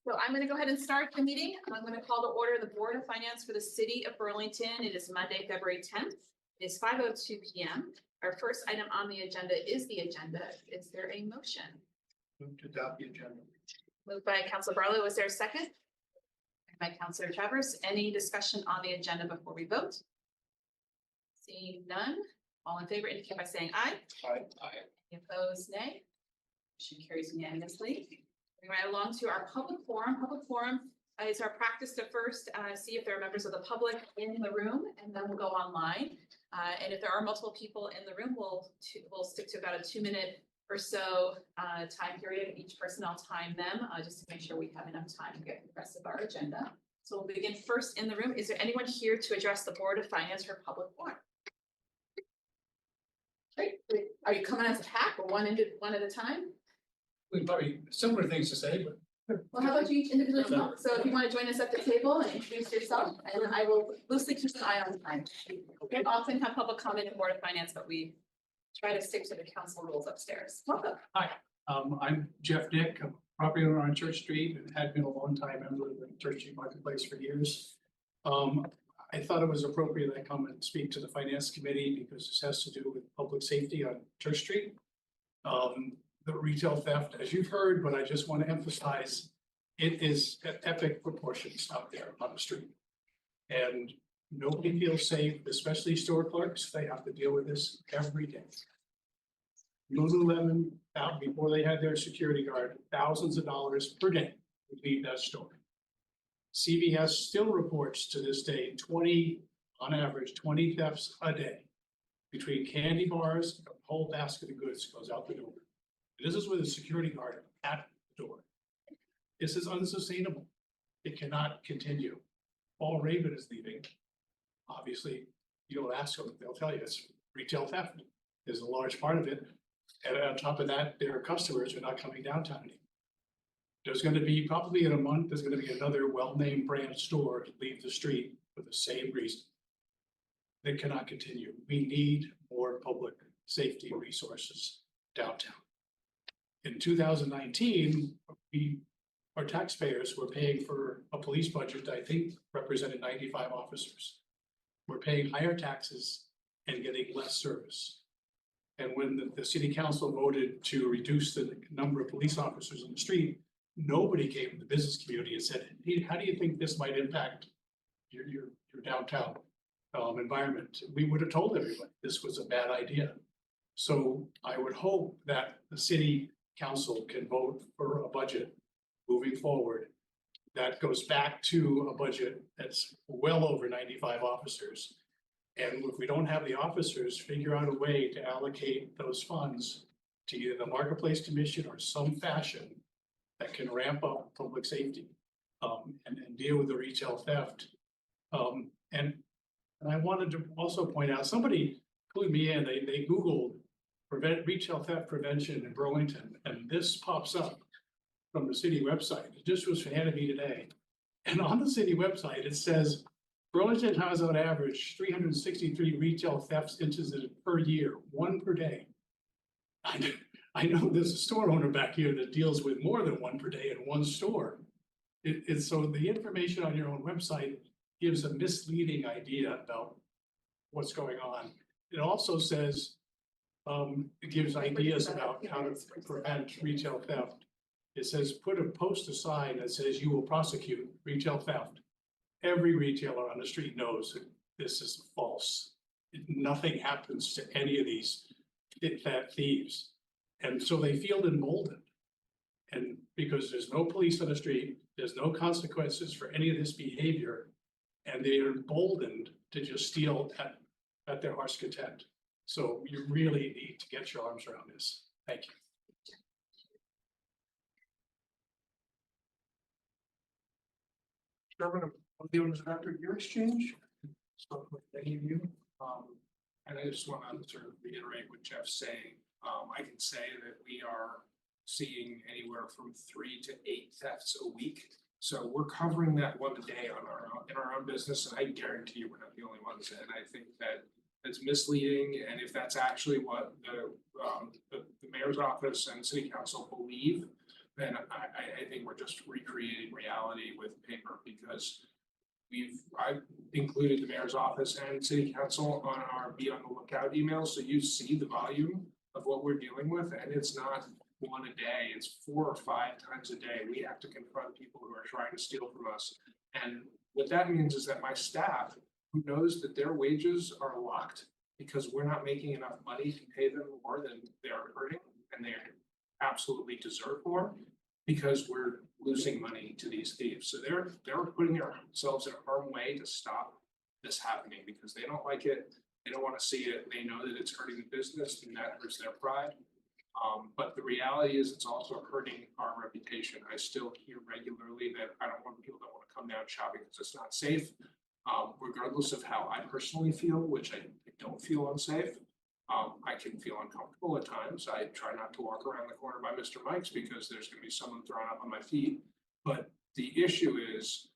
So I'm going to go ahead and start the meeting. I'm going to call to order the Board of Finance for the City of Burlington. It is Monday, February 10th. It is 5:02 p.m. Our first item on the agenda is the agenda. Is there a motion? Move to adopt the agenda. Moved by Councilor Barlow. Is there a second? By Councilor Travers. Any discussion on the agenda before we vote? Seeing none. All in favor indicate by saying aye. Aye. Any opposed, nay. Motion carries unanimously. Moving right along to our public forum. Public forum is our practice to first see if there are members of the public in the room, and then we'll go online. And if there are multiple people in the room, we'll stick to about a 2-minute or so time period. Each person, I'll time them just to make sure we have enough time to get the rest of our agenda. So we'll begin first in the room. Is there anyone here to address the Board of Finance for public forum? Great. Are you coming as a pack or one at a time? We probably similar things to say, but. Well, how about you each individually come up? So if you want to join us at the table and introduce yourself, and I will loosely keep an eye on time. We often have public comment in Board of Finance, but we try to stick to the council rules upstairs. Welcome. Hi, I'm Jeff Dick, a property owner on Church Street and had been a long time member of the Church Street Marketplace for years. I thought it was appropriate that I come and speak to the Finance Committee because this has to do with public safety on Church Street. The retail theft, as you've heard, but I just want to emphasize, it is at epic proportions out there on the street. And nobody feels safe, especially store clerks. They have to deal with this every day. Lululemon, out before they had their security guard, thousands of dollars per day would leave that store. CVS still reports to this day, on average, 20 thefts a day. Between candy bars, a whole basket of goods goes out the door. This is with a security guard at the door. This is unsustainable. It cannot continue. Paul Raven is leaving. Obviously, you don't ask them, they'll tell you it's retail theft is a large part of it. And on top of that, their customers are not coming downtown anymore. There's going to be probably in a month, there's going to be another well-named brand store to leave the street for the same reason. That cannot continue. We need more public safety resources downtown. In 2019, our taxpayers were paying for a police budget that I think represented 95 officers. We're paying higher taxes and getting less service. And when the city council voted to reduce the number of police officers on the street, nobody came to the business community and said, hey, how do you think this might impact your downtown environment? We would have told everybody this was a bad idea. So I would hope that the city council can vote for a budget moving forward that goes back to a budget that's well over 95 officers. And if we don't have the officers, figure out a way to allocate those funds to either the Marketplace Commission or some fashion that can ramp up public safety and deal with the retail theft. And I wanted to also point out, somebody clued me in, they Googled retail theft prevention in Burlington, and this pops up from the city website. It just was handed me today. And on the city website, it says, Burlington has on average 363 retail thefts incidents per year, one per day. I know there's a store owner back here that deals with more than one per day in one store. So the information on your own website gives a misleading idea about what's going on. It also says, it gives ideas about how to prevent retail theft. It says, post a sign that says you will prosecute retail theft. Every retailer on the street knows that this is false. Nothing happens to any of these thieves. And so they feel emboldened. And because there's no police on the street, there's no consequences for any of this behavior, and they are emboldened to just steal at their heart's content. So you really need to get your arms around this. Thank you. Chairman of the owners of After Gear Exchange, spoke with many of you, and I just want to sort of reiterate what Jeff's saying. I can say that we are seeing anywhere from 3 to 8 thefts a week. So we're covering that one a day in our own business, and I guarantee you we're not the only ones. And I think that it's misleading, and if that's actually what the mayor's office and city council believe, then I think we're just recreating reality with paper because I've included the mayor's office and city council on our be on the lookout emails, so you see the volume of what we're dealing with, and it's not one a day, it's 4 or 5 times a day. We have to confront people who are trying to steal from us. And what that means is that my staff, who knows that their wages are locked because we're not making enough money to pay them more than they are earning, and they absolutely deserve more, because we're losing money to these thieves. So they're putting themselves in harm's way to stop this happening because they don't like it. They don't want to see it. They know that it's hurting the business and that hurts their pride. But the reality is it's also hurting our reputation. I still hear regularly that I don't want people that want to come down shopping because it's not safe. Regardless of how I personally feel, which I don't feel unsafe. I can feel uncomfortable at times. I try not to walk around the corner by Mr. Mike's because there's going to be someone thrown up on my feet. But the issue is,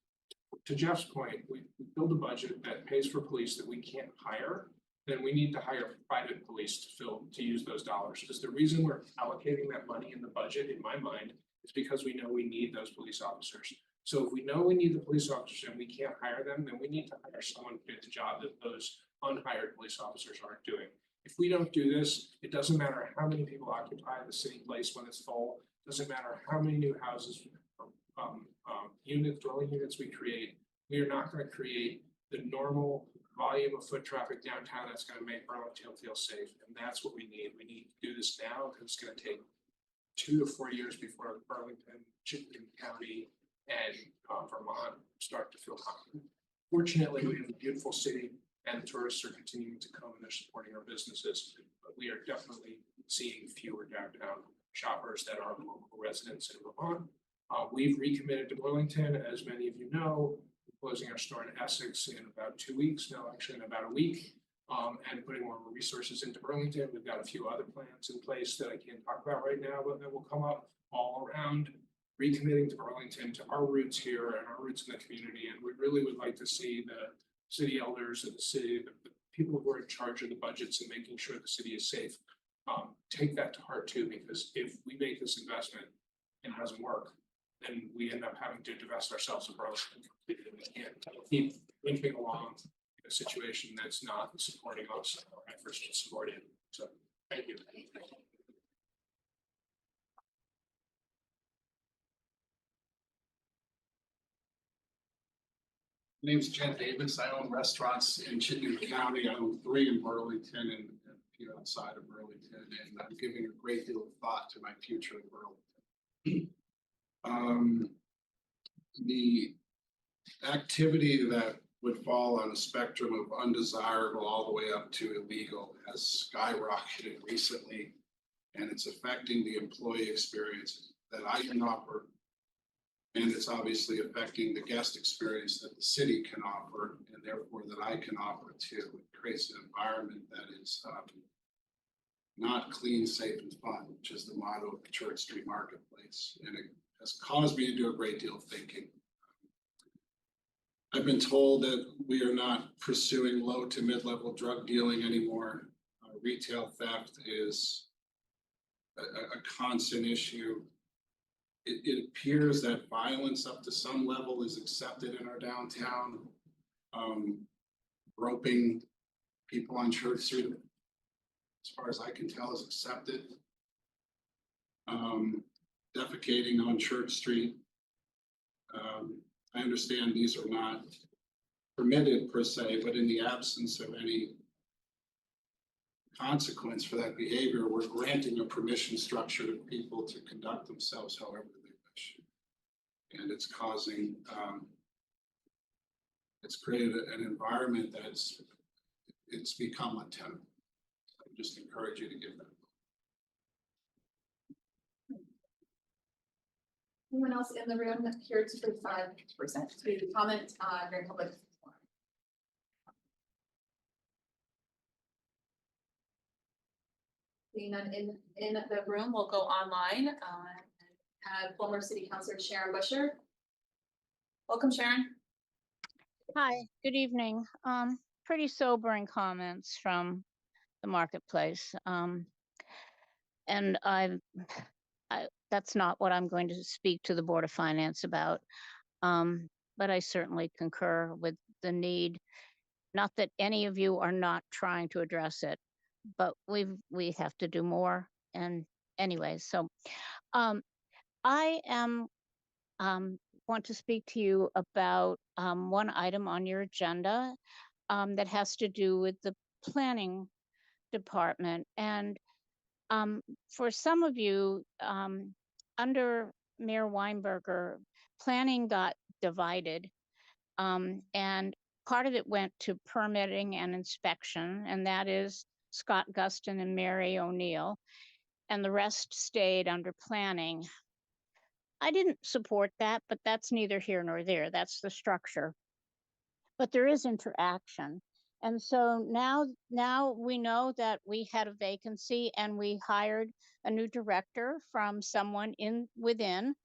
to Jeff's point, we build a budget that pays for police that we can't hire. Then we need to hire private police to use those dollars. Because the reason we're allocating that money in the budget, in my mind, is because we know we need those police officers. So if we know we need the police officers and we can't hire them, then we need to hire someone to do the job that those unhired police officers aren't doing. If we don't do this, it doesn't matter how many people occupy the city place when it's full. It doesn't matter how many new houses, dwelling units we create. We are not going to create the normal volume of foot traffic downtown that's going to make Burlington feel safe. And that's what we need. We need to do this now because it's going to take 2 to 4 years before Burlington, Chittenden County, and Vermont start to feel confident. Fortunately, we have a beautiful city and tourists are continuing to come and they're supporting our businesses, but we are definitely seeing fewer downtown shoppers that are local residents in Vermont. We've recommitted to Burlington, as many of you know, closing our store in Essex in about 2 weeks, no, actually in about a week, and putting more resources into Burlington. We've got a few other plans in place that I can't talk about right now, but that will come up all around recommitting to Burlington, to our roots here and our roots in the community. And we really would like to see the city elders and the city, the people who are in charge of the budgets and making sure the city is safe, take that to heart too, because if we make this investment and it doesn't work, then we end up having to divest ourselves of Burlington. We can't keep limping along in a situation that's not supporting us and our efforts to support it. So thank you. My name's Jen Davis. I own restaurants in Chittenden County. I own 3 in Burlington and a few outside of Burlington, and I'm giving a great deal of thought to my future in Burlington. The activity that would fall on a spectrum of undesirable all the way up to illegal has skyrocketed recently, and it's affecting the employee experience that I can offer. And it's obviously affecting the guest experience that the city can offer, and therefore that I can offer too. It creates an environment that is not clean, safe, and fun, which is the motto of the Church Street Marketplace. And it has caused me to do a great deal of thinking. I've been told that we are not pursuing low to mid-level drug dealing anymore. Retail theft is a constant issue. It appears that violence up to some level is accepted in our downtown. Groping people on Church Street, as far as I can tell, is accepted. Defecating on Church Street. I understand these are not permitted per se, but in the absence of any consequence for that behavior, we're granting a permission structure to people to conduct themselves however they wish. And it's causing, it's created an environment it's become untenable. I just encourage you to give that. Anyone else in the room here to present to comment during public forum? Being none in the room, we'll go online and have former City Councilor Sharon Busher. Welcome, Sharon. Hi, good evening. Pretty sobering comments from the marketplace. And that's not what I'm going to speak to the Board of Finance about. But I certainly concur with the need, not that any of you are not trying to address it, but we have to do more. And anyway, so I am want to speak to you about one item on your agenda that has to do with the planning department. And for some of you, under Mayor Weinberger, planning got divided, and part of it went to permitting and inspection, and that is Scott Guston and Mary O'Neill, and the rest stayed under planning. I didn't support that, but that's neither here nor there. That's the structure. But there is interaction. And so now we know that we had a vacancy and we hired a new director from someone within,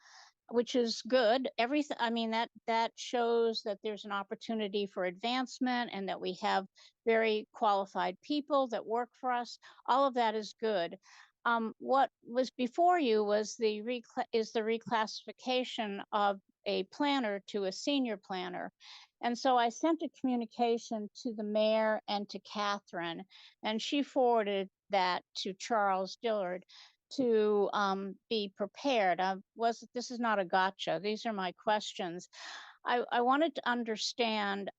which is good. Everything, I mean, that shows that there's an opportunity for advancement and that we have very qualified people that work for us. All of that is good. What was before you was the reclassification of a planner to a senior planner. And so I sent a communication to the mayor and to Catherine, and she forwarded that to Charles Dillard to be prepared. This is not a gotcha. These are my questions. I wanted to understand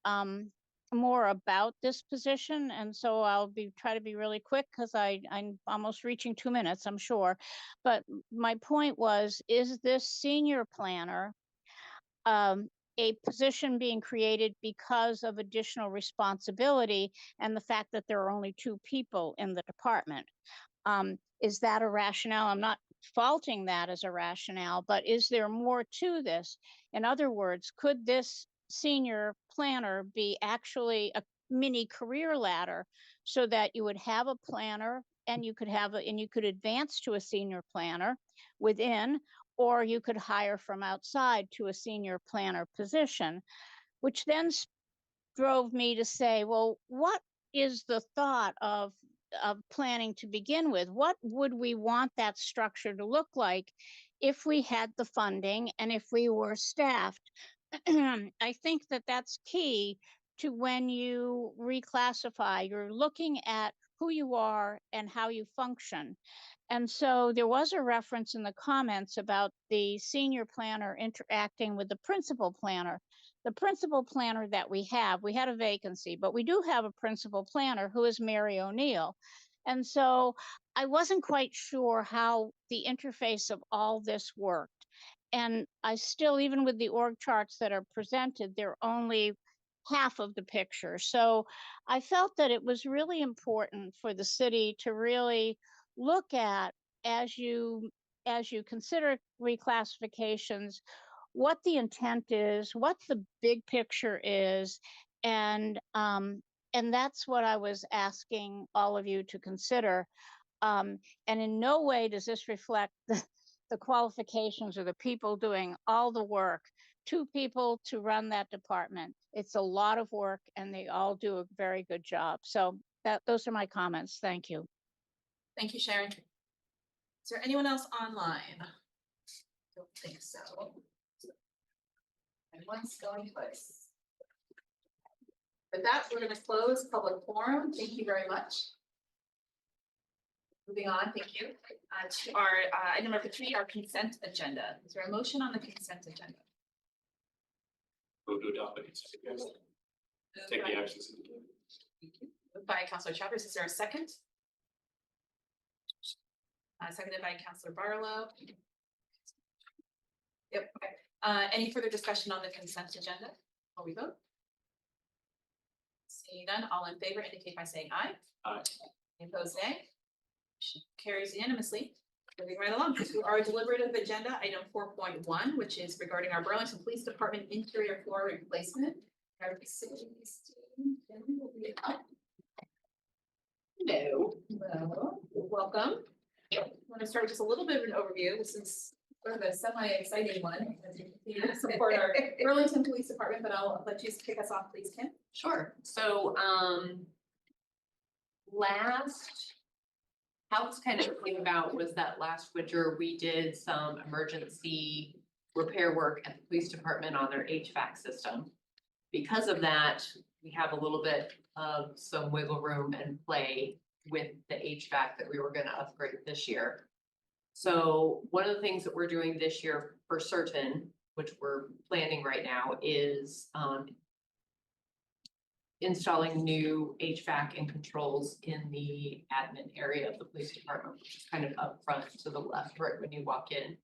more about this position, and so I'll try to be really quick because I'm almost reaching 2 minutes, I'm sure. But my point was, is this senior planner a position being created because of additional responsibility and the fact that there are only 2 people in the department? Is that a rationale? I'm not faulting that as a rationale, but is there more to this? In other words, could this senior planner be actually a mini career ladder so that you would have a planner and you could advance to a senior planner within, or you could hire from outside to a senior planner position, which then drove me to say, well, what is the thought of planning to begin with? What would we want that structure to look like if we had the funding and if we were staffed? I think that that's key to when you reclassify. You're looking at who you are and how you function. And so there was a reference in the comments about the senior planner interacting with the principal planner. The principal planner that we had a vacancy, but we do have a principal planner who is Mary O'Neill. And so I wasn't quite sure how the interface of all this worked. And I still, even with the org charts that are presented, they're only half of the picture. So I felt that it was really important for the city to really look at, as you consider reclassifications, what the intent is, what the big picture is, and that's what I was asking all of you to consider. And in no way does this reflect the qualifications or the people doing all the work. 2 people to run that department. It's a lot of work, and they all do a very good job. So those are my comments. Thank you. Thank you, Sharon. Is there anyone else online? Don't think so. And once going twice. With that, we're going to close public forum. Thank you very much. Moving on, thank you. To our item number 3, our consent agenda. Is there a motion on the consent agenda? Move to adopt the consent agenda. Take the actions. Moved by Councilor Chavez. Is there a second? Seconded by Councilor Barlow. Yep. Okay. Any further discussion on the consent agenda before we vote? Seeing none, all in favor indicate by saying aye. Aye. Any opposed, nay? Motion carries unanimously. Moving right along to our deliberative agenda, item 4.1, which is regarding our Burlington Police Department interior floor replacement. Our facilities team, Jenny will be up. Hello. Hello. Welcome. I'm going to start with just a little bit of an overview. This is sort of a semi-exciting one as you continue to support our Burlington Police Department, but I'll let you kick us off, please, Kim. Sure. So last How this kind of came about was that last winter, we did some emergency repair work at the police department on their HVAC system. Because of that, we have a little bit of some wiggle room and play with the HVAC that we were gonna upgrade this year. So one of the things that we're doing this year for certain, which we're planning right now, is installing new HVAC and controls in the admin area of the police department, which is kind of up front to the left, right when you walk in.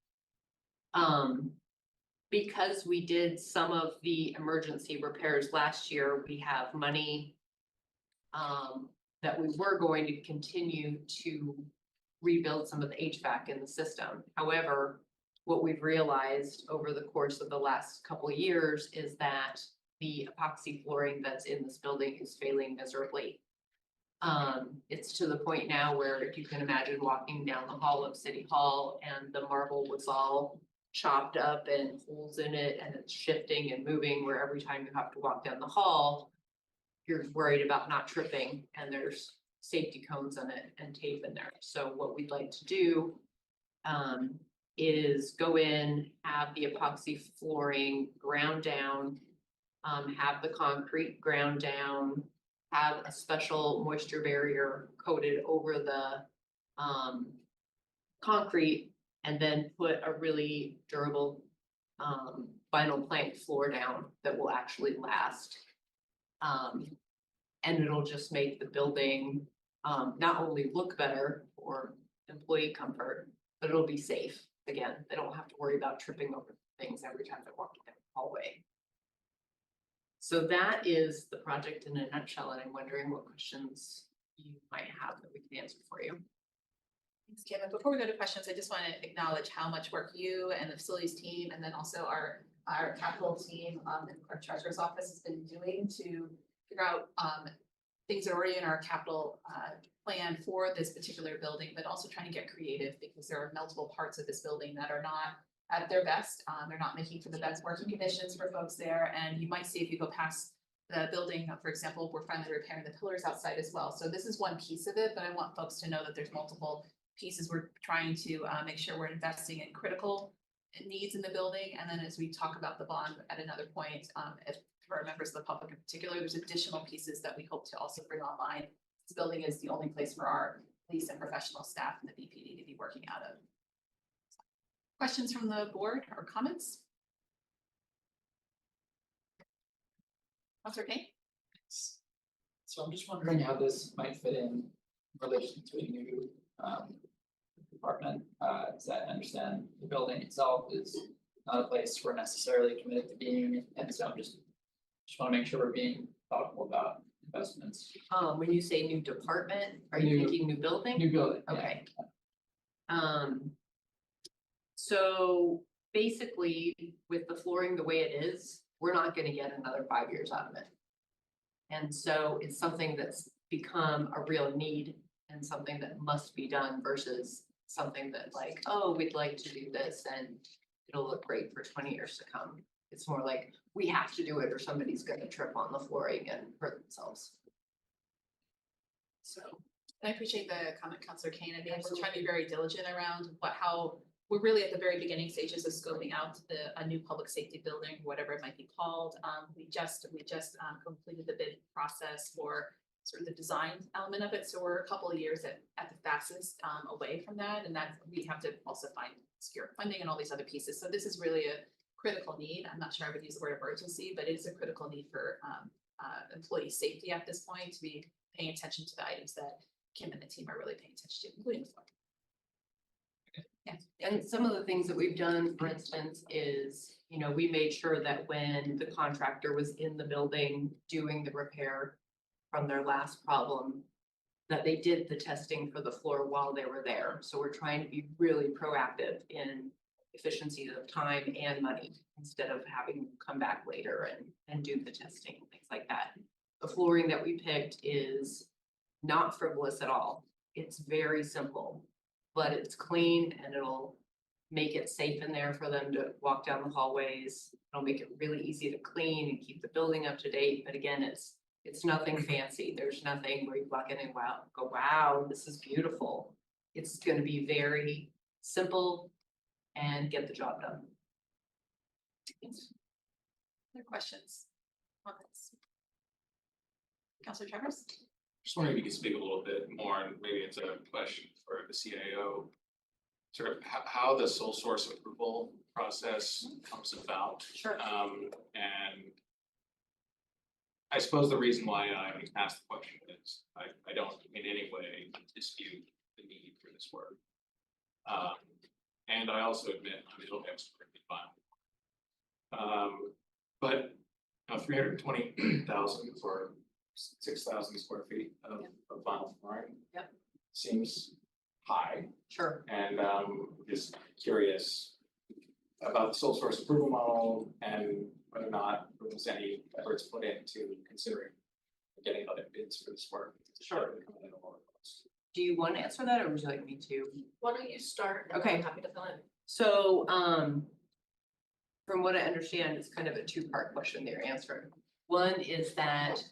Because we did some of the emergency repairs last year, we have money that we were going to continue to rebuild some of the HVAC in the system. However, what we've realized over the course of the last couple of years is that the epoxy flooring that's in this building is failing miserably. It's to the point now where if you can imagine walking down the hall of City Hall and the marble was all chopped up and holes in it and it's shifting and moving, where every time you have to walk down the hall, you're worried about not tripping, and there's safety cones on it and tape in there. So what we'd like to do is go in, have the epoxy flooring ground down, have the concrete ground down, have a special moisture barrier coated over the concrete, and then put a really durable vinyl plank floor down that will actually last. And it'll just make the building not only look better for employee comfort, but it'll be safe. Again, they don't have to worry about tripping over things every time they walk down the hallway. So that is the project in a nutshell, and I'm wondering what questions you might have that we can answer for you. Thanks, Kim. And before we go to questions, I just want to acknowledge how much work you and the facilities team, and then also our capital team, and our treasurer's office has been doing to figure out things that are already in our capital plan for this particular building, but also trying to get creative because there are multiple parts of this building that are not at their best. They're not making for the best working conditions for folks there. And you might see if you go past the building, for example, we're finally repairing the pillars outside as well. So this is one piece of it, but I want folks to know that there's multiple pieces. We're trying to make sure we're investing in critical needs in the building. And then as we talk about the bond at another point, if for members of the public in particular, there's additional pieces that we hope to also bring online. This building is the only place for our police and professional staff in the BPD to be working out of. Questions from the board or comments? Councilor Kane? So I'm just wondering how this might fit in relation to a new department. As I understand, the building itself is not a place we're necessarily committed to being, and so I'm just want to make sure we're being thoughtful about investments. When you say new department, are you thinking new building? New building. Okay. So basically, with the flooring the way it is, we're not gonna get another 5 years out of it. And so it's something that's become a real need and something that must be done versus something that like, oh, we'd like to do this and it'll look great for 20 years to come. It's more like, we have to do it or somebody's gonna trip on the flooring and hurt themselves. So, and I appreciate the comment, Councilor Kane. I mean, we're trying to be very diligent around how we're really at the very beginning stages of scoping out a new public safety building, whatever it might be called. We just completed the bid process for sort of the design element of it. So we're a couple of years at the fastest away from that. And that we have to also find secure funding and all these other pieces. So this is really a critical need. I'm not sure I would use the word emergency, but it is a critical need for employee safety at this point to be paying attention to the items that Kim and the team are really paying attention to, including the floor. Yeah. And some of the things that we've done, for instance, is, you know, we made sure that when the contractor was in the building doing the repair from their last problem, that they did the testing for the floor while they were there. So we're trying to be really proactive in efficiencies of time and money instead of having to come back later and do the testing and things like that. The flooring that we picked is not frivolous at all. It's very simple, but it's clean and it'll make it safe in there for them to walk down the hallways. It'll make it really easy to clean and keep the building up to date. But again, it's nothing fancy. There's nothing where you walk in and go, wow, this is beautiful. It's gonna be very simple and get the job done. Other questions? Comments? Counselor Travers? Just wondering if you could speak a little bit more, and maybe it's a question for the CAO. Sort of how the sole source approval process comes about. Sure. And I suppose the reason why I asked the question is I don't in any way dispute the need for this work. And I also admit I'm no expert in vinyl. But 320,000 for 6,000 square feet of vinyl flooring. Yep. Seems high, Sure. and just curious about the sole source approval model and whether or not there was any efforts put into considering getting other bids for this work. Sure. Do you want to answer that, or would you like me to? Why don't you start? Okay. I'm happy to fill in. So, from what I understand, it's kind of a two-part question they're answering. One is that,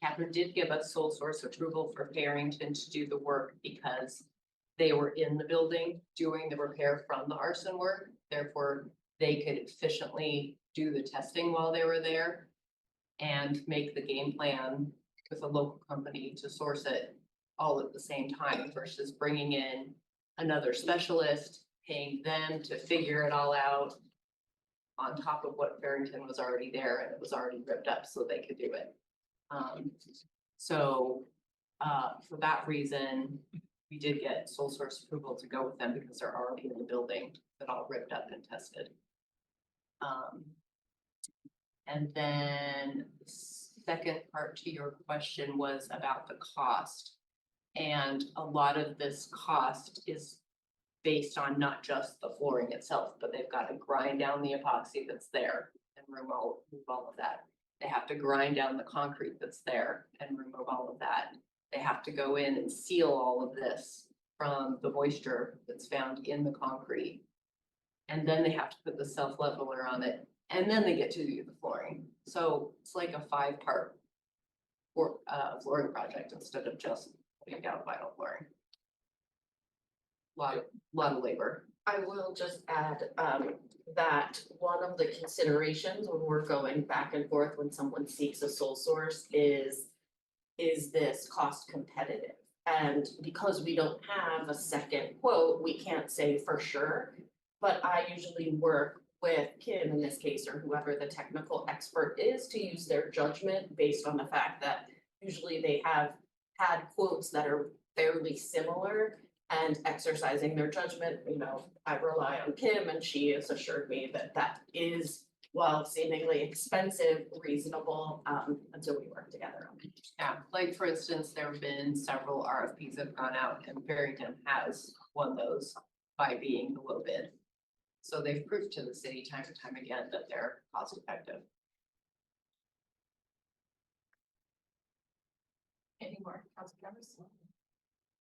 Catherine did give us sole source approval for Barrington to do the work because they were in the building doing the repair from the arson work. Therefore, they could efficiently do the testing while they were there and make the game plan with a local company to source it all at the same time versus bringing in another specialist, paying them to figure it all out on top of what Barrington was already there and it was already ripped up so they could do it. For that reason, we did get sole source approval to go with them because they're already in the building that all ripped up and tested. And then the second part to your question was about the cost. And a lot of this cost is based on not just the flooring itself, but they've got to grind down the epoxy that's there and move all of that. They have to grind down the concrete that's there and remove all of that. They have to go in and seal all of this from the moisture that's found in the concrete. And then they have to put the self-leveler on it, and then they get to do the flooring. So it's like a 5-part flooring project instead of just putting down vinyl flooring. Lot of labor. I will just add, that one of the considerations when we're going back and forth when someone seeks a sole source is this cost competitive? And because we don't have a second quote, we can't say for sure. But I usually work with Kim in this case, or whoever the technical expert is, to use their judgment based on the fact that usually they have had quotes that are fairly similar. And exercising their judgment, I rely on Kim, and she has assured me that that is, while seemingly expensive, reasonable, until we work together on it. Yeah, like for instance, there have been several RFPs that have gone out and Barrington has won those by being the low bid. So they've proved to the city time and time again that they're cost effective. Any more council members?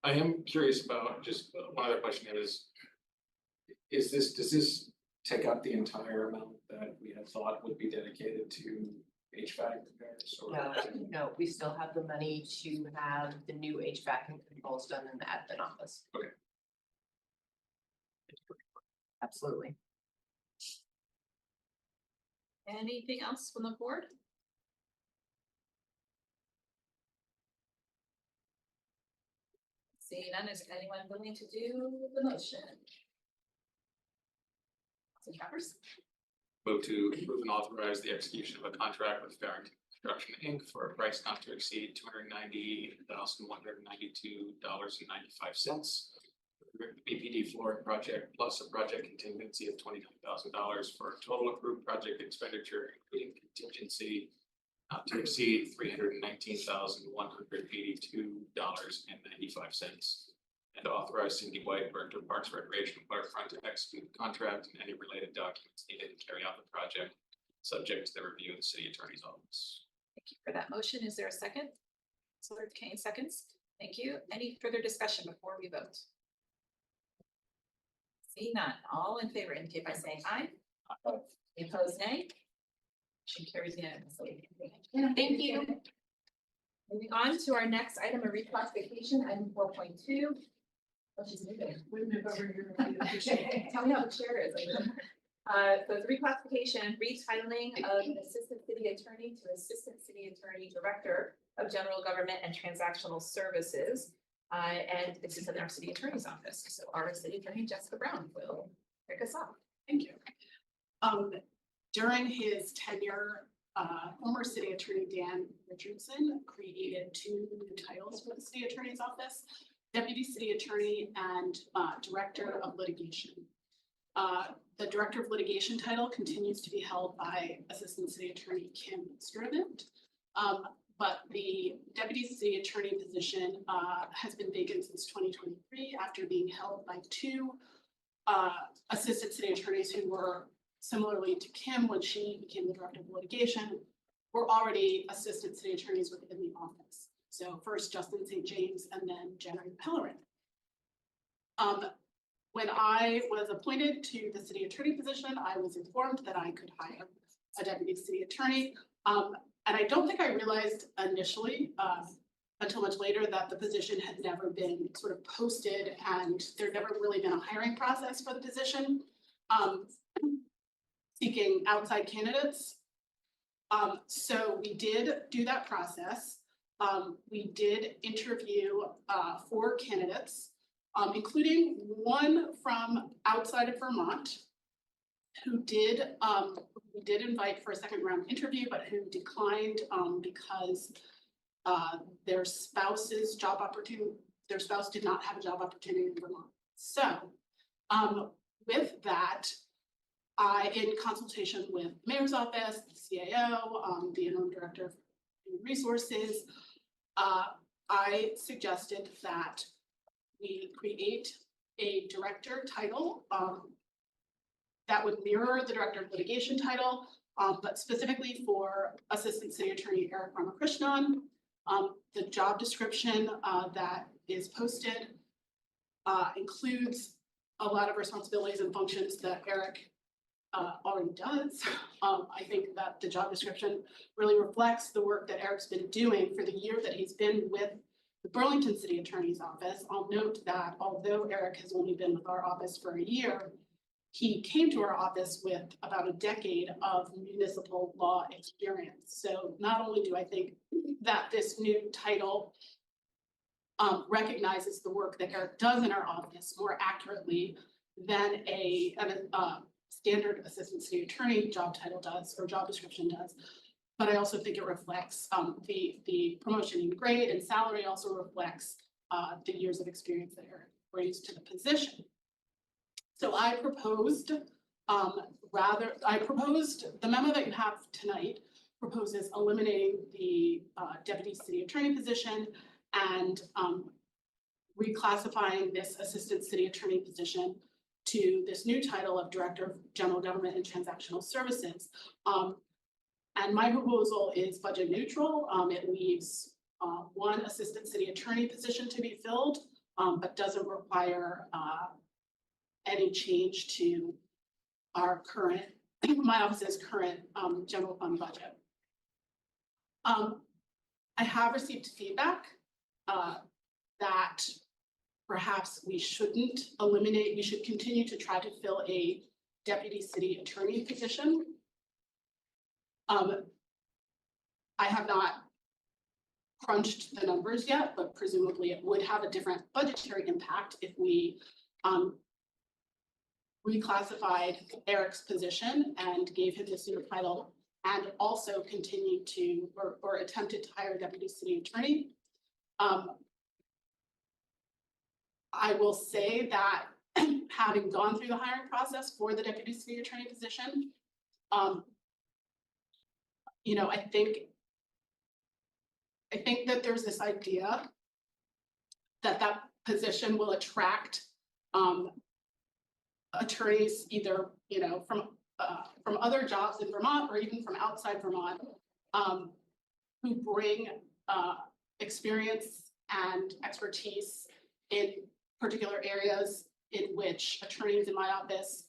I am curious about just one other question does this take up the entire amount that we had thought would be dedicated to HVAC repairs? Or No, we still have the money to have the new HVAC and controls done in the admin office. Okay. Absolutely. Anything else from the board? Seeing none, is anyone willing to do the motion? Councilor Travers? Move to approve and authorize the execution of a contract with Barrington Construction Inc. for a price not to exceed $290,192.95. The BPD flooring project plus a project contingency of $29,000 for a total approved project expenditure, including contingency not to exceed $319,182.95. And authorize Cindy White, Director of Parks Recreation and Waterfront, to execute the contract and any related documents needed to carry out the project, subject to the review of the city attorney's office. Thank you for that motion. Is there a second? Councilor Kane seconds. Thank you. Any further discussion before we vote? See none. All in favor indicate by saying aye. Any opposed, nay? Motion carries unanimously. Thank you. Moving on to our next item of reclassification, item 4.2. She's moving. We move over here. Tell me how the chair is. So it's reclassification, retitling of an assistant city attorney to assistant city attorney director of general government and transactional services. And this is in our city attorney's office. So our city attorney, Jessica Brown, will pick us up. Thank you. During his tenure, former city attorney Dan Richardson created 2 new titles for the city attorney's office, deputy city attorney and director of litigation. The director of litigation title continues to be held by assistant city attorney Kim Sturdivant. But the deputy city attorney position has been vacant since 2023 after being held by 2 assistant city attorneys who were similarly to Kim when she became the director of litigation, were already assistant city attorneys within the office. So first Justin St. James and then Jenny Pellerin. When I was appointed to the city attorney position, I was informed that I could hire a deputy city attorney. And I don't think I realized initially, until much later, that the position had never been sort of posted and there'd never really been a hiring process for the position. Seeking outside candidates. So we did do that process. We did interview 4 candidates, including one from outside of Vermont, who did we did invite for a second round interview, but who declined because their spouse did not have a job opportunity in Vermont. So with that, in consultation with the mayor's office, the CAO, the interim director of human resources, I suggested that we create a director title that would mirror the director of litigation title, but specifically for assistant city attorney Eric Ramakrishnan. The job description that is posted includes a lot of responsibilities and functions that Eric already does. I think that the job description really reflects the work that Eric's been doing for the year that he's been with the Burlington City Attorney's Office. I'll note that although Eric has only been with our office for a year, he came to our office with about a decade of municipal law experience. So not only do I think that this new title recognizes the work that Eric does in our office more accurately than a standard assistant city attorney job title does or job description does. But I also think it reflects the promotion in grade and salary also reflects the years of experience that Eric brings to the position. So I proposed the memo that you have tonight proposes eliminating the deputy city attorney position and reclassifying this assistant city attorney position to this new title of Director of General Government and Transactional Services. And my proposal is budget neutral. It leaves one assistant city attorney position to be filled, but doesn't require any change to our current, my office's current general fund budget. I have received feedback that perhaps we shouldn't eliminate, we should continue to try to fill a deputy city attorney position. I have not crunched the numbers yet, but presumably it would have a different budgetary impact if we reclassified Eric's position and gave him this new title and also continued to or attempted to hire a deputy city attorney. I will say that having gone through the hiring process for the deputy city attorney position, you know, I think that there's this idea that that position will attract attorneys either, you know, from other jobs in Vermont or even from outside Vermont, who bring experience and expertise in particular areas in which attorneys in my office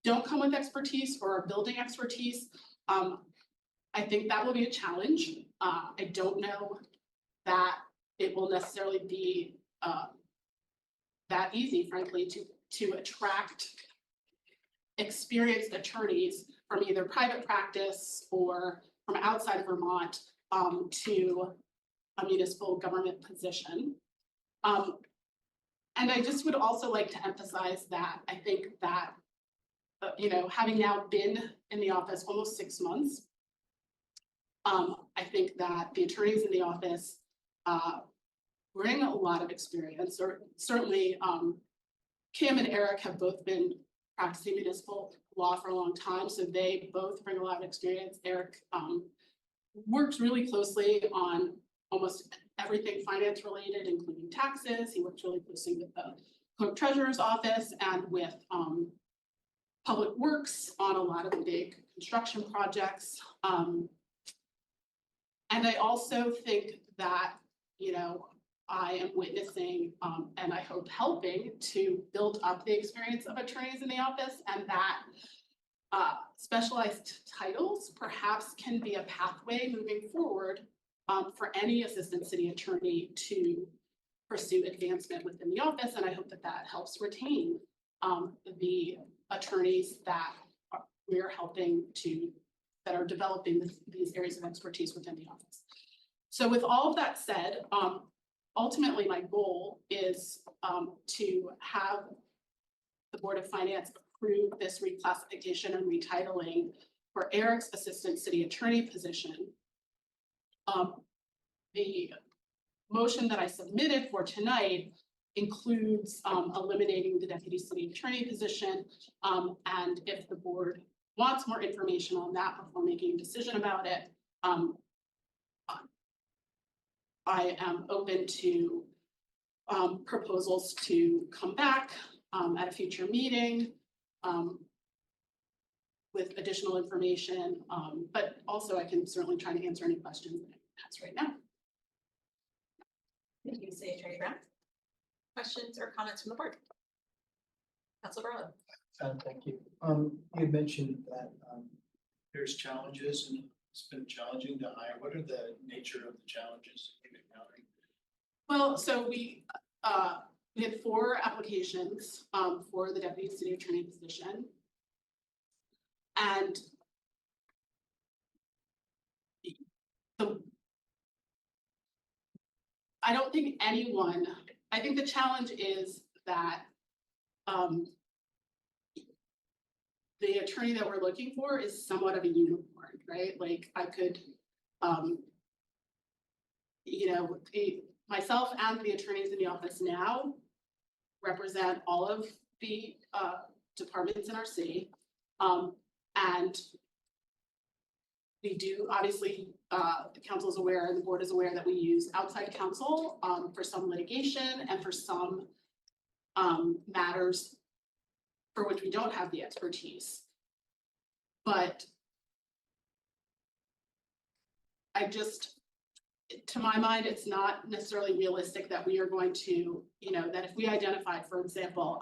don't come with expertise or are building expertise. I think that will be a challenge. I don't know that it will necessarily be that easy, frankly, to attract experienced attorneys from either private practice or from outside of Vermont to a municipal government position. And I just would also like to emphasize that I think that, you know, having now been in the office almost 6 months, I think that the attorneys in the office bring a lot of experience, or certainly Kim and Eric have both been practicing municipal law for a long time, so they both bring a lot of experience. Eric works really closely on almost everything finance related, including taxes. He works really closely with the clerk treasurer's office and with public works on a lot of the big construction projects. And I also think that, you know, I am witnessing and I hope helping to build up the experience of attorneys in the office, and that specialized titles perhaps can be a pathway moving forward for any assistant city attorney to pursue advancement within the office. And I hope that that helps retain the attorneys that we're helping to, that are developing these areas of expertise within the office. So with all of that said, ultimately my goal is to have the Board of Finance approve this reclassification and retitling for Eric's assistant city attorney position. The motion that I submitted for tonight includes eliminating the deputy city attorney position. And if the board wants more information on that before making a decision about it, I am open to proposals to come back at a future meeting with additional information, but also I can certainly try to answer any questions that anyone has right now. Thank you, City Attorney Brown. Questions or comments from the board? Councilor Barlow. Thank you. You had mentioned that there's challenges and it's been challenging to hire. What are the nature of the challenges you've encountered? Well, so we had 4 applications for the deputy city attorney position. And I don't think anyone, I think the challenge is that the attorney that we're looking for is somewhat of a unicorn, right? Like I could, you know, myself and the attorneys in the office now represent all of the departments in our city. And we do, obviously, the council is aware and the board is aware that we use outside counsel for some litigation and for some matters for which we don't have the expertise. But I just, to my mind, it's not necessarily realistic that we are going to, you know, that if we identified, for example,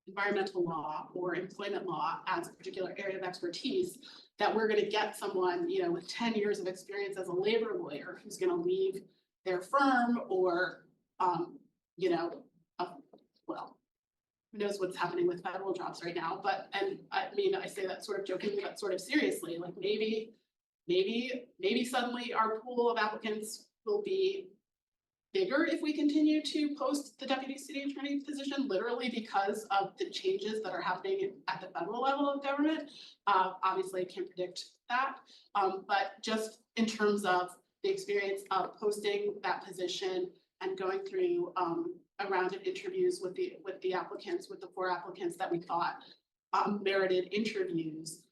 environmental law or employment law as a particular area of expertise, that we're going to get someone, you know, with 10 years of experience as a labor lawyer who's going to leave their firm or, you know, well, who knows what's happening with federal jobs right now, but, and I mean, I say that sort of jokingly, but sort of seriously, like maybe suddenly our pool of applicants will be bigger if we continue to post the deputy city attorney position, literally because of the changes that are happening at the federal level of government. Obviously I can't predict that, but just in terms of the experience of posting that position and going through a round of interviews with the applicants, with the 4 applicants that we thought merited interviews.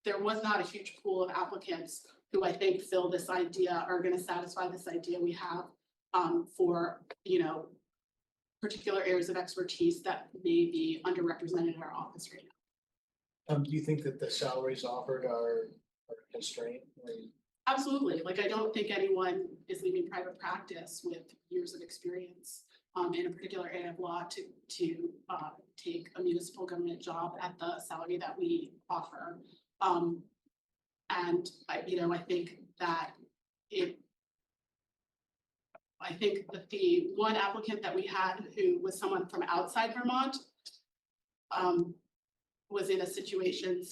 There was not a huge pool of applicants who I think fill this idea, are going to satisfy this idea we have for, you know, particular areas of expertise that may be underrepresented in our office right now. Do you think that the salaries offered are constrained? Absolutely. Like, I don't think anyone is leaving private practice with years of experience in a particular area of law to take a municipal government job at the salary that we offer. And I think that I think that the one applicant that we had who was someone from outside Vermont was in a situation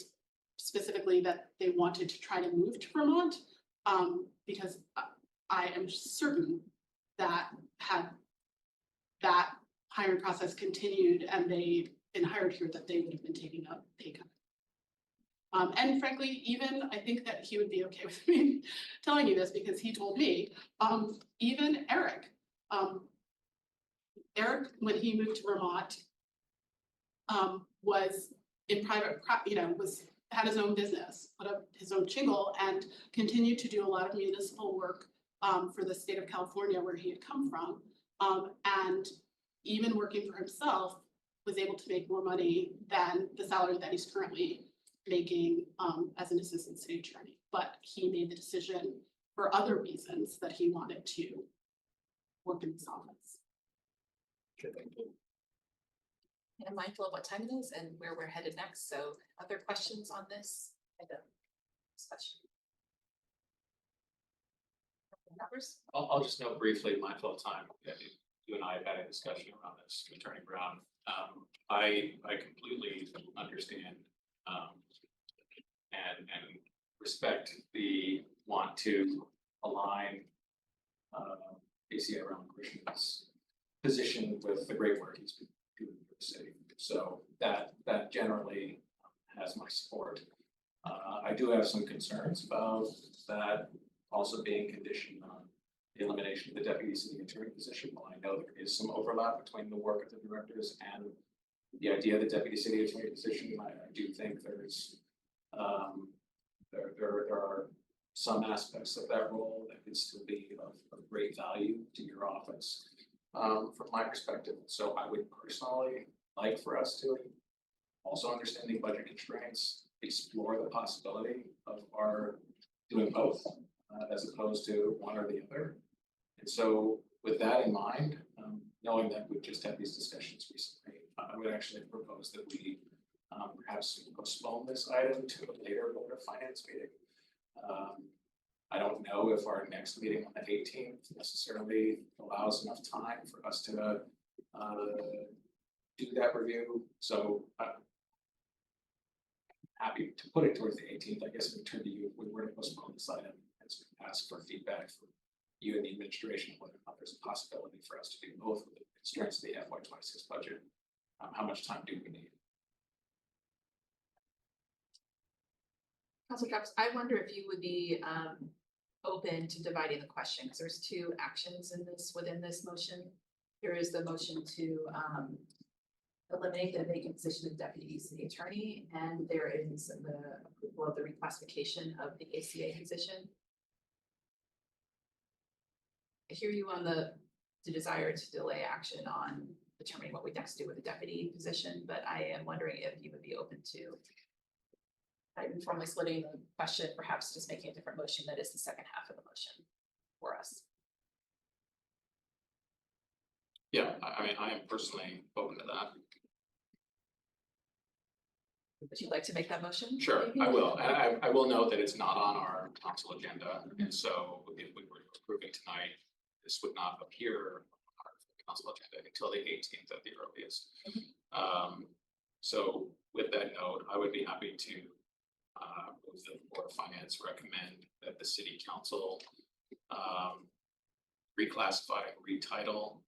specifically that they wanted to try to move to Vermont, because I am certain that had that hiring process continued and they'd been hired here, that they would have been taking a pay cut. And frankly, even I think that he would be okay with me telling you this, because he told me, even Eric, when he moved to Vermont, was in private, had his own business, put up his own shingle, and continued to do a lot of municipal work for the state of California where he had come from. And even working for himself, was able to make more money than the salary that he's currently making as an assistant city attorney. But he made the decision for other reasons that he wanted to work in this office. And I'm mindful of what time it is and where we're headed next. So other questions on this item? Discussion. Numbers? I'll just note briefly, mindful of time, you and I have had a discussion around this, Attorney Brown. I completely understand and respect the want to align ACA around Christian's position with the great work he's been doing for the city. So that generally has my support. I do have some concerns about that also being conditioned on the elimination of the deputy city attorney position. While I know there is some overlap between the work of the directors and the idea of the deputy city attorney position, I do think there's there are some aspects of that role that could still be of great value to your office from my perspective. So I would personally like for us to, also understanding budget constraints, explore the possibility of our doing both as opposed to one or the other. And so with that in mind, knowing that we've just had these discussions recently, I would actually propose that we perhaps postpone this item to a later Board of Finance meeting. I don't know if our next meeting on the 18th necessarily allows enough time for us to do that review. So happy to put it towards the 18th. I guess we turn to you if we were to postpone this item, as we ask for feedback from you and the administration whether or not there's a possibility for us to do both with the constraints of the FY26 budget. How much time do we need? Councilor Travis, I wonder if you would be open to dividing the question, because there's two actions in this within this motion. There is the motion to eliminate the vacant position of deputy city attorney, and there is the approval of the reclassification of the ACA position. I hear you on the desire to delay action on determining what we next do with the deputy position, but I am wondering if you would be open to not even formally splitting the question, perhaps just making a different motion that is the second half of the motion for us. Yeah, I mean, I am personally open to that. Would you like to make that motion? Sure, maybe? I will. And I will note that it's not on our council agenda. And so if we were approving tonight, this would not appear on our council agenda until the 18th at the earliest. So with that note, I would be happy to move the Board of Finance recommend that the city council reclassify, retitle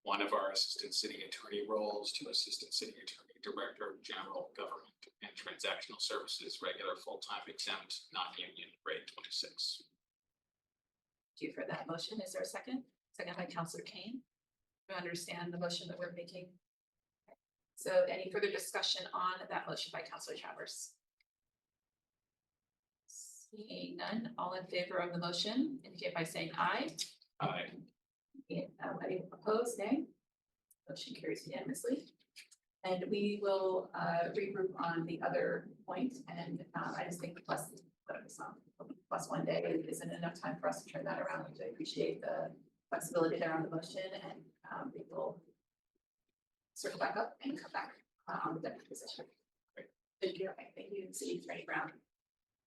one of our assistant city attorney roles to assistant city attorney, director of general government and transactional services, regular full-time exempt, non-union, grade 26. Thank you for that motion. Is there a second? Second by Councilor Kane. Do you understand the motion that we're making? So any further discussion on that motion by Councilor Travers? Seeing none, all in favor of the motion, indicate by saying aye. Aye. Any opposed, nay? Motion carries unanimously. And we will regroup on the other point, and I just think plus 1 day isn't enough time for us to turn that around. I appreciate the flexibility there on the motion, and we will circle back up and come back on the deputy position. Thank you. Okay, thank you, City Attorney Brown.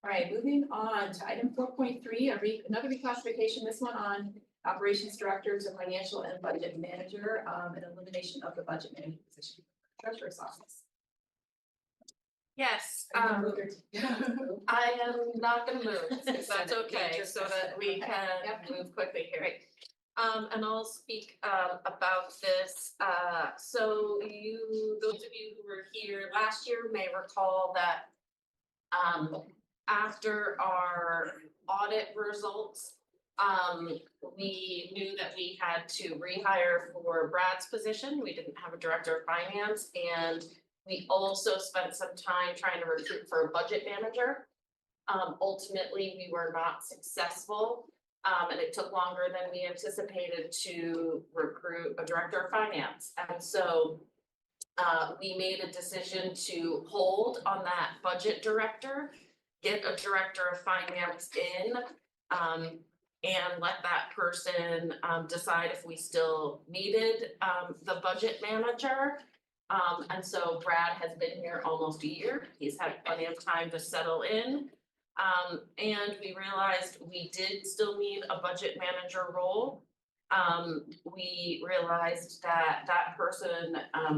All right, moving on to item 4.3, another reclassification, this one on operations director to financial and budget manager, and elimination of the budget manager position, treasurer's office. Yes, Yeah. I am not gonna move, if that's okay, so that we can Yep. move quickly here. And I'll speak about this. So those of you who were here last year may recall that after our audit results, we knew that we had to rehire for Brad's position. We didn't have a director of finance, and we also spent some time trying to recruit for a budget manager. Ultimately, we were not successful, and it took longer than we anticipated to recruit a director of finance. And so we made a decision to hold on that budget director, get a director of finance in, and let that person decide if we still needed the budget manager. And so Brad has been here almost a year. He's had plenty of time to settle in. And we realized we did still need a budget manager role. We realized that that person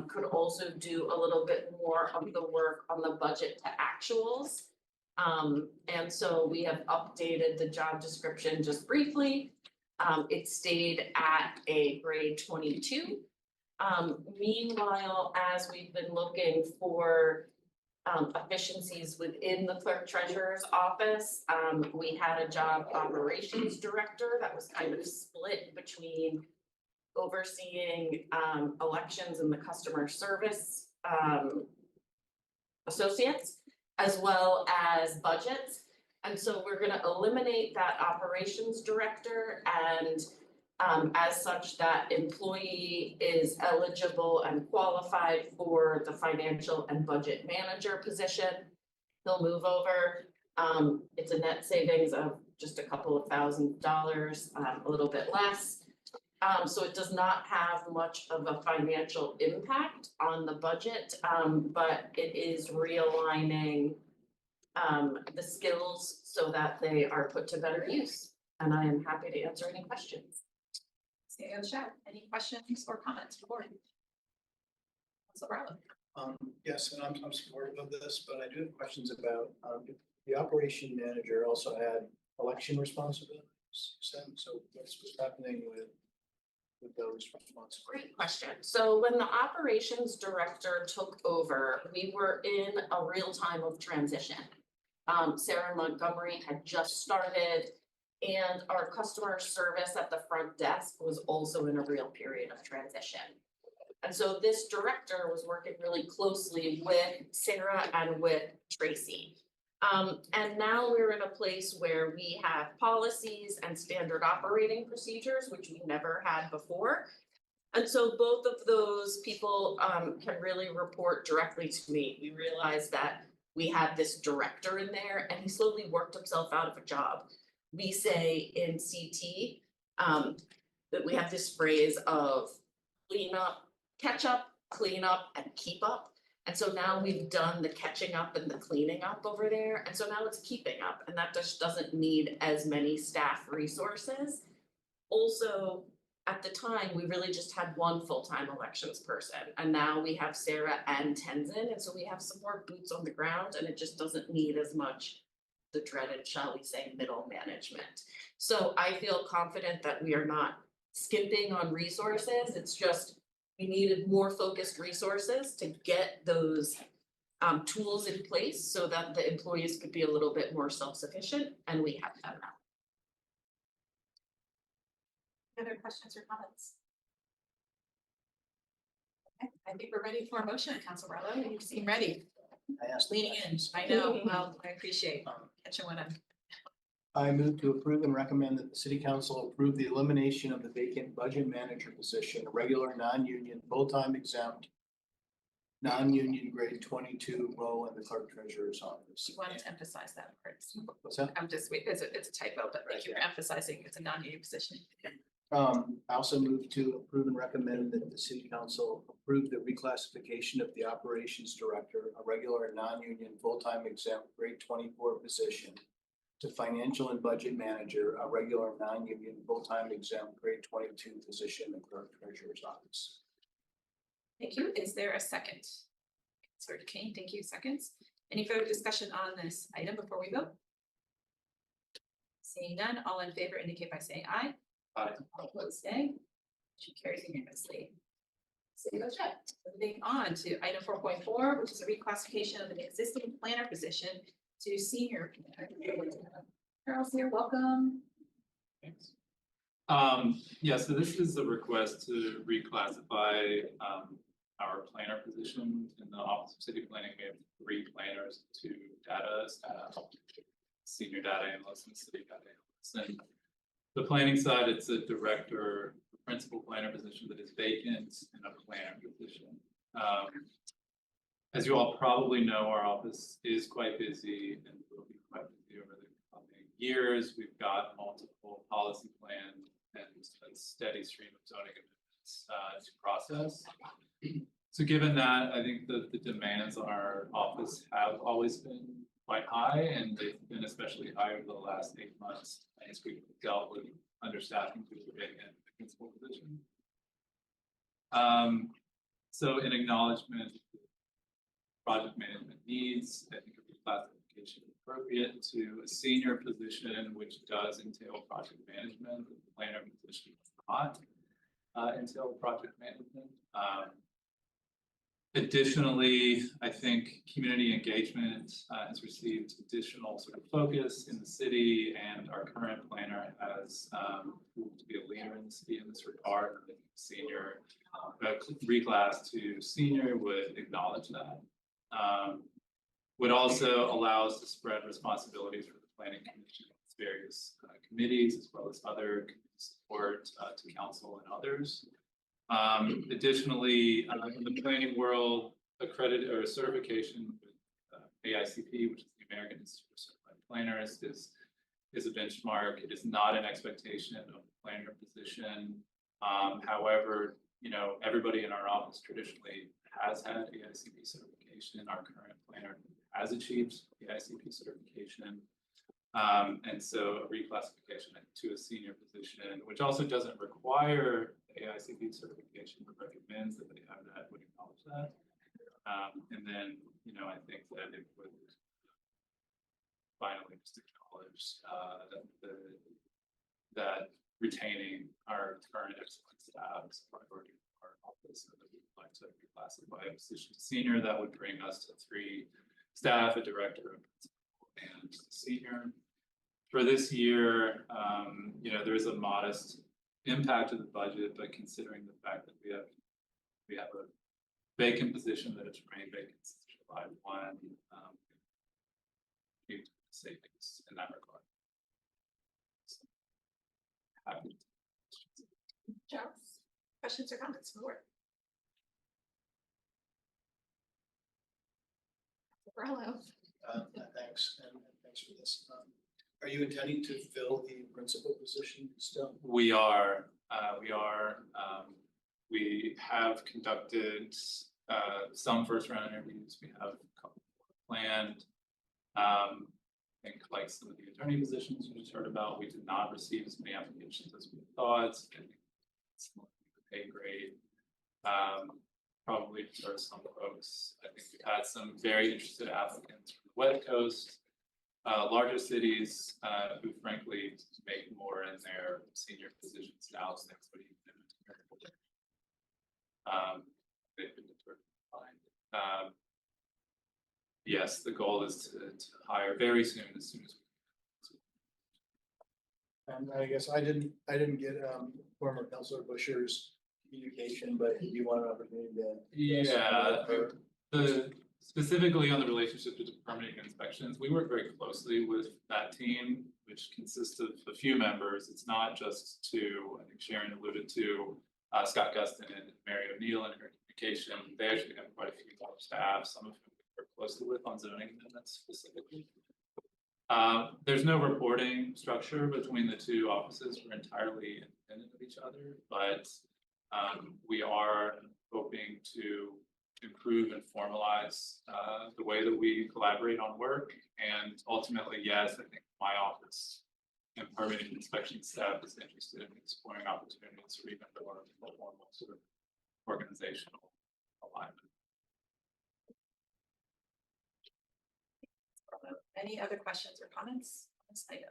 could also do a little bit more of the work on the budget to actuals. And so we have updated the job description just briefly. It stayed at a grade 22. Meanwhile, as we've been looking for efficiencies within the clerk treasurer's office, we had a job operations director that was kind of split between overseeing elections and the customer service associates, as well as budgets. And so we're gonna eliminate that operations director, and as such, that employee is eligible and qualified for the financial and budget manager position. He'll move over. It's a net savings of just a couple of $1,000, a little bit less. So it does not have much of a financial impact on the budget, but it is realigning the skills so that they are put to better use. And I am happy to answer any questions. Stay on the chat. Any questions or comments for board? Councilor Barlow. Yes, and I'm supportive of this, but I do have questions about, the operation manager also had election responsibilities. So what's happening with those responsibilities? Great question. So when the operations director took over, we were in a real time of transition. Sarah Montgomery had just started, and our customer service at the front desk was also in a real period of transition. And so this director was working really closely with Sarah and with Tracy. And now we're in a place where we have policies and standard operating procedures, which we never had before. And so both of those people can really report directly to me. We realized that we had this director in there, and he slowly worked himself out of a job. We say in CT that we have this phrase of clean up, catch up, clean up, and keep up. And so now we've done the catching up and the cleaning up over there. And so now it's keeping up, and that just doesn't need as many staff resources. Also, at the time, we really just had one full-time elections person, and now we have Sarah and Tenzin, and so we have some more boots on the ground, and it just doesn't need as much the dreaded, shall we say, middle management. So I feel confident that we are not skimping on resources. It's just we needed more focused resources to get those tools in place so that the employees could be a little bit more self-sufficient, and we have that now. Other questions or comments? Okay, I think we're ready for a motion, Councilor Barlow. You seem ready. I asked. Leaning in. I know. Well, I appreciate catching when I'm. I move to approve and recommend that the city council approve the elimination of the vacant budget manager position, a regular, non-union, full-time exempt, non-union grade 22 role in the clerk treasurer's office. You wanted to emphasize that part. What's that? I'm just, it's a typo, but thank you for emphasizing it's a non-union position. I also move to approve and recommend that the city council approve the reclassification of the operations director, a regular and non-union full-time exempt grade 24 position, to financial and budget manager, a regular non-union full-time exempt grade 22 position in the clerk treasurer's office. Thank you. Is there a second? Sorry, Kane, thank you. Seconds. Any further discussion on this item before we vote? Seeing none, all in favor indicate by saying aye. Aye. All opposed, nay. Motion carries unanimously. City budget. Moving on to item 4.4, which is a reclassification of an existing planner position to senior planner. Charles here, welcome. Thanks. Yeah, so this is a request to reclassify our planner position in the Office of City Planning. We have 3 planners, 2 data staff, senior data analyst and city data analyst. And the planning side, it's a director, principal planner position that is vacant in a planner position. As you all probably know, our office is quite busy and will be quite busy over the coming years. We've got multiple policy plans and a steady stream of zoning amendments to process. So given that, I think the demands on our office have always been quite high, and they've been especially high over the last 8 months as we've dealt with understaffing through the vacant principal position. So in acknowledgement of project management needs, I think a reclassification is appropriate to a senior position, which does entail project management. The planner position does not entail project management. Additionally, I think community engagement has received additional sort of focus in the city, and our current planner has proved to be a leader in the city in this regard. I think senior reclass to senior would acknowledge that. Would also allow us to spread responsibilities for the planning commission, various committees, as well as other support to council and others. Additionally, in the planning world, accredited or certification with AICP, which is the American Institute of Certified Planners, is a benchmark. It is not an expectation of the planner position. However, everybody in our office traditionally has had AICP certification. Our current planner has achieved AICP certification. And so a reclassification to a senior position, which also doesn't require AICP certification, but recommends that they have that, would acknowledge that. And then, I think that it would finally just acknowledge that retaining our current excellent staff is a priority for our office, and that we would like to reclassify a position to senior. That would bring us to 3 staff, a director, a principal, and a senior. For this year, there is a modest impact to the budget, but considering the fact that we have a vacant position that has remained vacant since July 1, huge savings in that regard. So, happy. Charles, questions or comments from the board? Hello. Thanks, and thanks for this. Are you intending to fill the principal position still? We are. We have conducted some first round interviews. We have a couple planned. I think like some of the attorney positions you just heard about, we did not receive as many applications as we thought. I think it's the pay grade. Probably for some folks. I think we've had some very interested applicants from the West Coast. Larger cities who frankly make more in their senior positions now than what even they've been determined to find. Yes, the goal is to hire very soon, as soon as we can. And I guess I didn't get former Councilor Busher's communication, but do you want an opportunity to? Yeah, specifically on the relationship to permitting inspections, we work very closely with that team, which consists of a few members. It's not just 2, I think Sharon alluded to, Scott Gustin and Mary O'Neill in her communication. They actually have quite a few more staff, some of whom we work closely with on zoning amendments specifically. There's no reporting structure between the 2 offices. We're entirely independent of each other, but we are hoping to improve and formalize the way that we collaborate on work. And ultimately, yes, I think my office and permitting inspection staff is interested in exploring opportunities for even more formal sort of organizational alignment. Any other questions or comments on this item?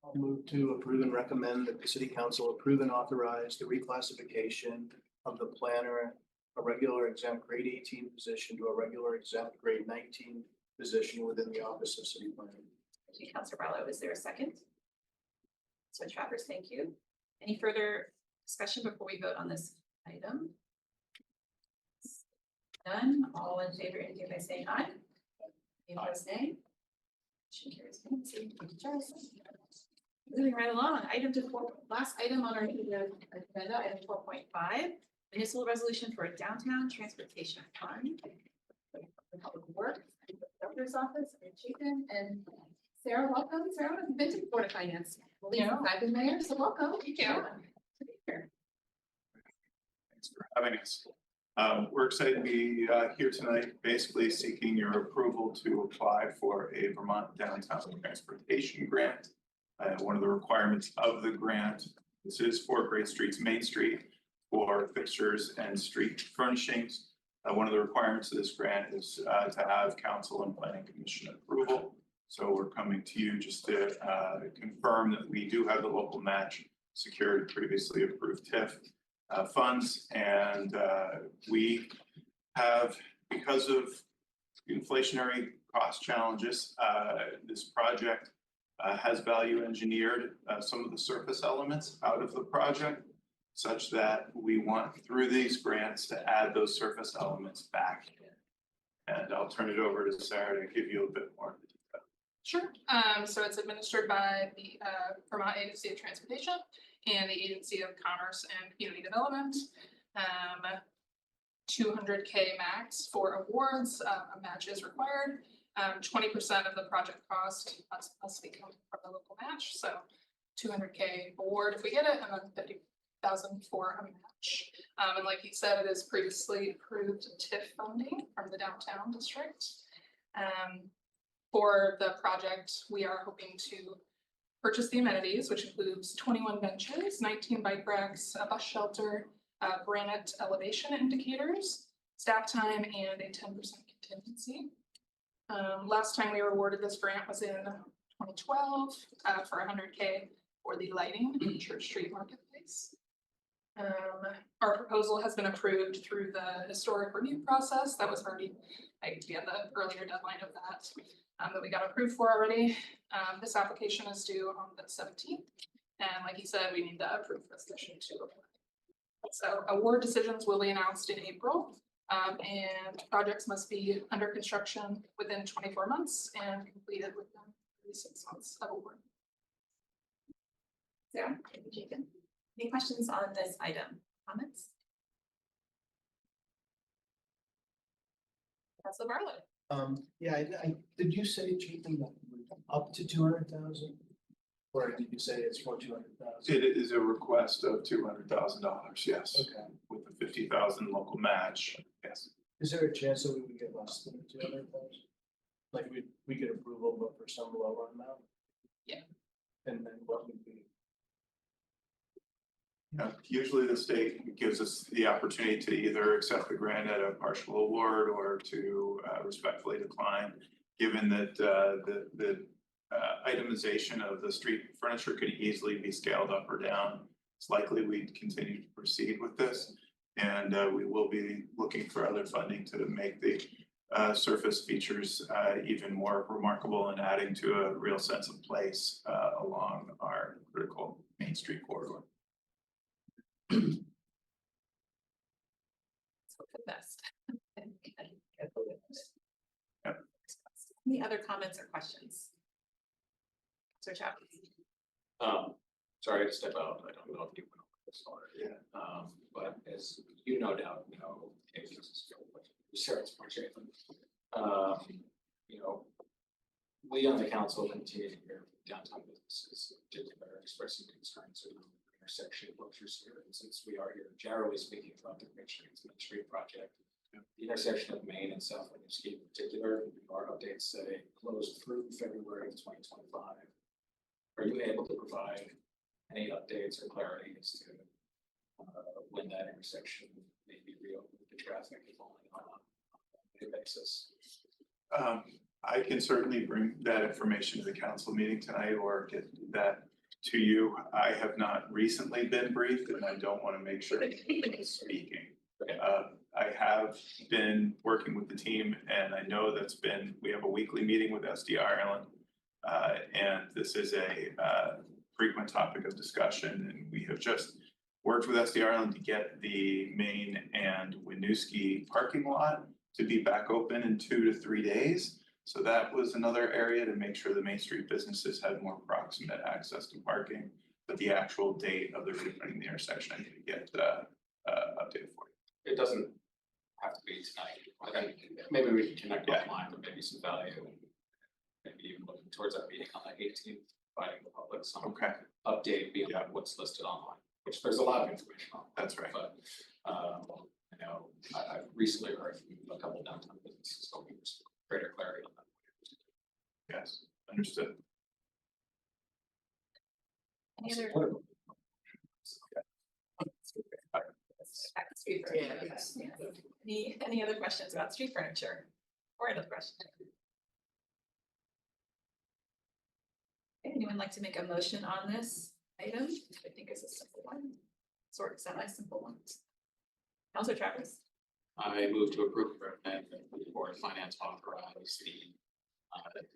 I'll move to approve and recommend that the city council approve and authorize the reclassification of the planner, a regular exempt grade 18 position to a regular exempt grade 19 position within the office of city planning. Thank you, Councilor Barlow. Is there a second? So Travers, thank you. Any further discussion before we vote on this item? None, all in favor indicate by saying aye. Any opposed, nay? Motion carries unanimously. Thank you, Charles. Moving right along, last item on our agenda, item 4.5, municipal resolution for a downtown transportation fund. The Public Works and the Governor's Office, and Chapin, and Sarah, welcome. Sarah, I've been to the Board of Finance. I've been there, so welcome. Thank you. Thanks for having us. We're excited to be here tonight, basically seeking your approval to apply for a Vermont Downtown Transportation Grant. One of the requirements of the grant, this is for Great Streets Main Street for fixtures and street furnishings. One of the requirements of this grant is to have council and planning commission approval. So we're coming to you just to confirm that we do have the local match secured previously approved TIF funds, and we have, because of inflationary cost challenges, this project has value engineered some of the surface elements out of the project, such that we want through these grants to add those surface elements back in. And I'll turn it over to Sarah to give you a bit more detail. Sure. So it's administered by the Vermont Agency of Transportation and the Agency of Commerce and Community Development. 200K max for awards, a match is required. 20% of the project cost must be coming from the local match. So 200K award if we get it, and then 50,000 for a match. And like he said, it is previously approved TIF funding from the downtown district. For the project, we are hoping to purchase the amenities, which includes 21 benches, 19 bike racks, a bus shelter, granite elevation indicators, staff time, and a 10% contingency. Last time we were awarded this grant was in 2012 for 100K for the lighting in Church Street Marketplace. Our proposal has been approved through the historic review process. That was already, we had the earlier deadline of that. That we got approved for already. This application is due on the 17th. And like he said, we need the approved resolution to apply. So award decisions will be announced in April. And projects must be under construction within 24 months and completed within 36 months of award. Sarah, Jacob, any questions on this item? Comments? Councilor Barlow. Yeah, did you say, Chapin, up to 200,000? Or did you say it's for 200,000? It is a request of $200,000, yes. Okay. With the 50,000 local match, yes. Is there a chance that we would get less than 200,000? Like we get approval, but for some lower amount? Yeah. And then what would be? Usually the state gives us the opportunity to either accept the grant at a partial award or to respectfully decline, given that the itemization of the street furniture could easily be scaled up or down. It's likely we'd continue to proceed with this, and we will be looking for other funding to make the surface features even more remarkable and adding to a real sense of place along our critical Main Street corridor. Let's hope for the best. Yep. Any other comments or questions? Sir Chapman. Sorry to step out. I don't know if you went over this already. But as you no doubt know, Sarah's project, We on the council continue to hear from downtown businesses, in particular expressing concerns around intersection closures here. And since we are here generally speaking about the Main Street project, the intersection of Main and South Winooski in particular, our updates say closed through February of 2025. Are you able to provide any updates or clarity as to when that intersection may be reopened to traffic, if only on a basis? I can certainly bring that information to the council meeting tonight or get that to you. I have not recently been briefed and I don't want to make sure I'm speaking. I have been working with the team and I know we have a weekly meeting with SD Ireland. And this is a frequent topic of discussion, and we have just worked with SD Ireland to get the Main and Winooski parking lot to be back open in 2 to 3 days. So that was another area to make sure the Main Street businesses had more proximate access to parking. But the actual date of the reopening the intersection, I need to get updated for you. It doesn't have to be tonight. Maybe we can connect offline, but maybe some value. Maybe even looking towards our meeting on the 18th, providing the public some update beyond what's listed online, which there's a lot of information on. That's right. But I know I've recently heard from a couple of downtown businesses hoping for some greater clarity on that. Yes, understood. Any other? Street furniture. Any other questions about street furniture? Or another question? Anyone like to make a motion on this item? I think it's a simple one, sort of semi-simple one. Councilor Travis. I move to approve and recommend that the Board of Finance authorize the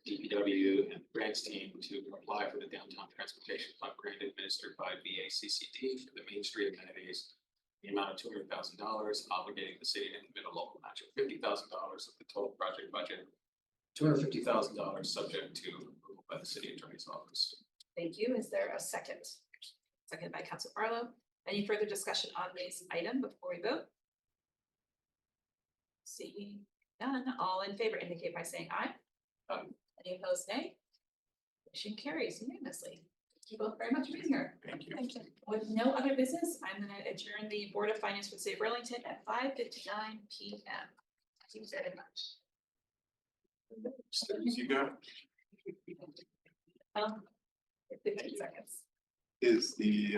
DPW and grants team to apply for the Downtown Transportation Fund grant administered by VACCD for the Main Street amenities. The amount of $200,000, obligating the city to commit a local match of $50,000 of the total project budget. $250,000 subject to approval by the city attorney's office. Thank you. Is there a second? Seconded by Councilor Barlow. Any further discussion on this item before we vote? Seeing none, all in favor indicate by saying aye. Any opposed, nay? Motion carries unanimously. Thank you both very much for being here. Thank you. Thank you. With no other business, I'm going to adjourn the Board of Finance for the City of Burlington at 5:59 p.m. Thank you very much. You go. 15 seconds. Is the